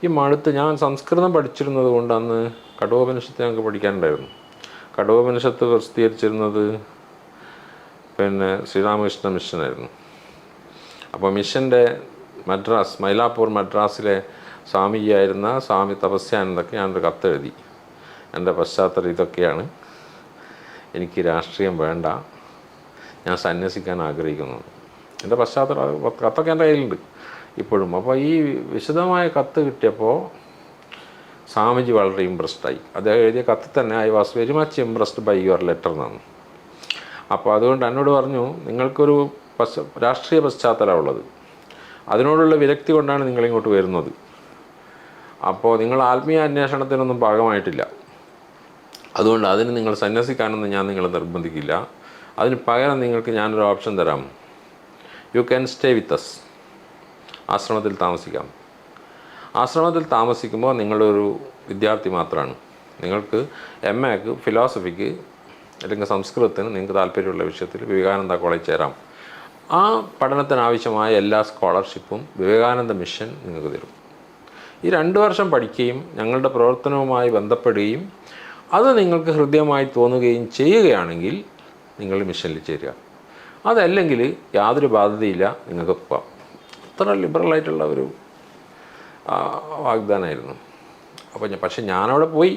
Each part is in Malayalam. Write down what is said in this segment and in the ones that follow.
ഈ മടുത്ത് ഞാൻ സംസ്കൃതം പഠിച്ചിരുന്നത് കൊണ്ട് അന്ന് കഠോപനിഷത്ത് ഞങ്ങൾക്ക് പഠിക്കാനുണ്ടായിരുന്നു. കഠോപനിഷത്ത് പ്രസിദ്ധീകരിച്ചിരുന്നത് പിന്നെ ശ്രീരാമകൃഷ്ണ മിഷനായിരുന്നു. അപ്പോൾ മിഷൻ്റെ മദ്രാസ്, മൈലാപ്പൂർ മദ്രാസിലെ സ്വാമിജിയായിരുന്ന സ്വാമി തപസ്യാനന്ദക്ക് ഞാനൊരു കത്തെഴുതി. എൻ്റെ പശ്ചാത്തലം ഇതൊക്കെയാണ്, എനിക്ക് രാഷ്ട്രീയം വേണ്ട, ഞാൻ സന്യസിക്കാൻ ആഗ്രഹിക്കുന്നു. എൻ്റെ പശ്ചാത്തലം കത്തൊക്കെ എൻ്റെ കയ്യിലുണ്ട് ഇപ്പോഴും. അപ്പോൾ ഈ വിശദമായ കത്ത് കിട്ടിയപ്പോൾ സ്വാമിജി വളരെ ഇമ്പ്രസ്ഡായി. അദ്ദേഹം എഴുതിയ കത്ത് തന്നെ I was very much impressed by your letter എന്നാണ്. അപ്പോൾ അതുകൊണ്ട് എന്നോട് പറഞ്ഞു, നിങ്ങൾക്കൊരു രാഷ്ട്രീയ പശ്ചാത്തലമുള്ളത്, അതിനോടുള്ള വിരക്തി കൊണ്ടാണ് നിങ്ങളിങ്ങോട്ട് വരുന്നത്. അപ്പോൾ നിങ്ങൾ ആത്മീയ അന്വേഷണത്തിനൊന്നും ഭാഗമായിട്ടില്ല, അതുകൊണ്ട് അതിന് നിങ്ങൾ സന്യസിക്കാനൊന്നും ഞാൻ നിങ്ങളെ നിർബന്ധിക്കില്ല. അതിന് പകരം നിങ്ങൾക്ക് ഞാനൊരു ഓപ്ഷൻ തരാം. You can stay with us. ആശ്രമത്തിൽ താമസിക്കാം. ആശ്രമത്തിൽ താമസിക്കുമ്പോൾ നിങ്ങളൊരു വിദ്യാർത്ഥി മാത്രമാണ്. നിങ്ങൾക്ക് MAക്ക് ഫിലോസഫിക്ക് അല്ലെങ്കിൽ സംസ്കൃതത്തിന് നിങ്ങൾക്ക് താല്പര്യമുള്ള വിഷയത്തിൽ വിവേകാനന്ദ കോളേജ് ചേരാം. ആ പഠനത്തിനാവശ്യമായ എല്ലാ സ്കോളർഷിപ്പും വിവേകാനന്ദ മിഷൻ നിങ്ങൾക്ക് തരും. ഈ 2 വർഷം പഠിക്കുകയും ഞങ്ങളുടെ പ്രവർത്തനവുമായി ബന്ധപ്പെടുകയും അത് നിങ്ങൾക്ക് ഹൃദ്യമായി തോന്നുകയും ചെയ്യുകയാണെങ്കിൽ നിങ്ങൾ മിഷനിൽ ചേരുക. അതല്ലെങ്കിൽ യാതൊരു ബാധ്യതയില്ല, നിങ്ങൾക്ക് പോകാം. അത്ര ലിബറലായിട്ടുള്ള ഒരു വാഗ്ദാനമായിരുന്നു. അപ്പോൾ പക്ഷേ ഞാനവിടെ പോയി,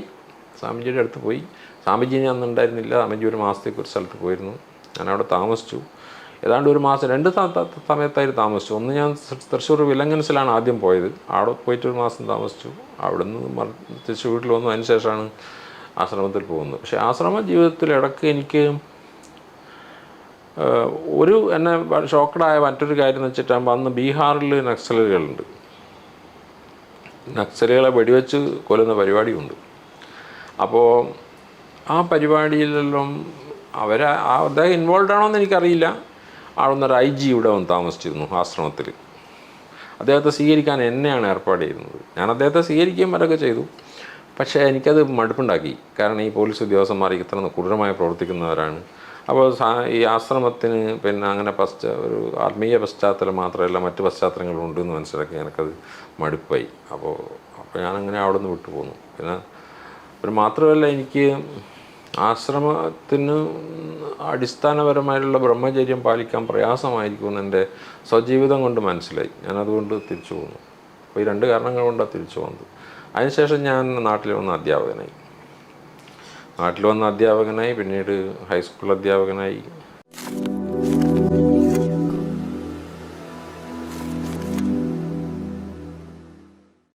സ്വാമിജിയുടെ അടുത്ത് പോയി. സ്വാമിജി ഞാൻ അന്നുണ്ടായിരുന്നില്ല. സ്വാമിജി ഒരു മാസത്തേക്ക് ഒരു സ്ഥലത്ത് പോയിരുന്നു. ഞാനവിടെ താമസിച്ചു. ഏതാണ്ട് ഒരു മാസം 2 സമയത്തായിട്ട് താമസിച്ചു. ഒന്ന് ഞാൻ തൃശ്ശൂർ വിലങ്ങൻസിലാണ് ആദ്യം പോയത്. അവിടെ പോയിട്ട് ഒരു മാസം താമസിച്ചു. അവിടെ നിന്ന് തിരിച്ച് വീട്ടിൽ വന്നു. അതിന് ശേഷമാണ് ആശ്രമത്തിൽ പോകുന്നത്. പക്ഷേ ആശ്രമ ജീവിതത്തിൽ ഇടയ്ക്ക് എനിക്ക് എന്നെ ഷോക്കഡായ മറ്റൊരു കാര്യം എന്ന് വെച്ചിട്ടാകുമ്പോൾ അന്ന് ബീഹാറിൽ നക്സലുകളുണ്ട്. നക്സലുകളെ വെടിവെച്ച് കൊല്ലുന്ന പരിപാടിയുണ്ട്. അപ്പോൾ ആ പരിപാടിയിലെല്ലാം അദ്ദേഹം ഇൻവോൾവ് ആണോ എന്ന് എനിക്കറിയില്ല. ആളൊന്നൊരു IG ഇവിടെ വന്ന് താമസിച്ചിരുന്നു ആശ്രമത്തിൽ. അദ്ദേഹത്തെ സ്വീകരിക്കാൻ എന്നെയാണ് ഏർപ്പാട് ചെയ്യുന്നത്. ഞാൻ അദ്ദേഹത്തെ സ്വീകരിക്കുകയും വരൊക്കെ ചെയ്തു. പക്ഷേ എനിക്കത് മടുപ്പുണ്ടാക്കി. കാരണം ഈ പോലീസ് ഉദ്യോഗസ്ഥന്മാർ ഇത്ര ക്രൂരമായി പ്രവർത്തിക്കുന്നവരാണ്. അപ്പോൾ ഈ ആശ്രമത്തിന് പിന്നെ അങ്ങനെ ഒരു ആത്മീയ പശ്ചാത്തലം മാത്രമല്ല മറ്റ് പശ്ചാത്തലങ്ങളും ഉണ്ടെന്ന് മനസ്സിലാക്കി എനിക്കത് മടുപ്പായി. അപ്പോൾ ഞാനങ്ങനെ അവിടെ നിന്ന് വിട്ടു പോന്നു. പിന്നെ മാത്രമല്ല, എനിക്ക് ആശ്രമത്തിന് അടിസ്ഥാനപരമായിട്ടുള്ള ബ്രഹ്മചര്യം പാലിക്കാൻ പ്രയാസമായിരിക്കുമെന്ന് എൻ്റെ സ്വജീവിതം കൊണ്ട് മനസ്സിലായി. ഞാനതുകൊണ്ട് തിരിച്ചു പോന്നു. അപ്പോൾ ഈ 2 കാരണങ്ങൾ കൊണ്ടാണ് തിരിച്ചു പോകുന്നത്. അതിനുശേഷം ഞാൻ നാട്ടിൽ വന്ന അധ്യാപകനായി. പിന്നീട് ഹൈസ്കൂൾ അധ്യാപകനായി.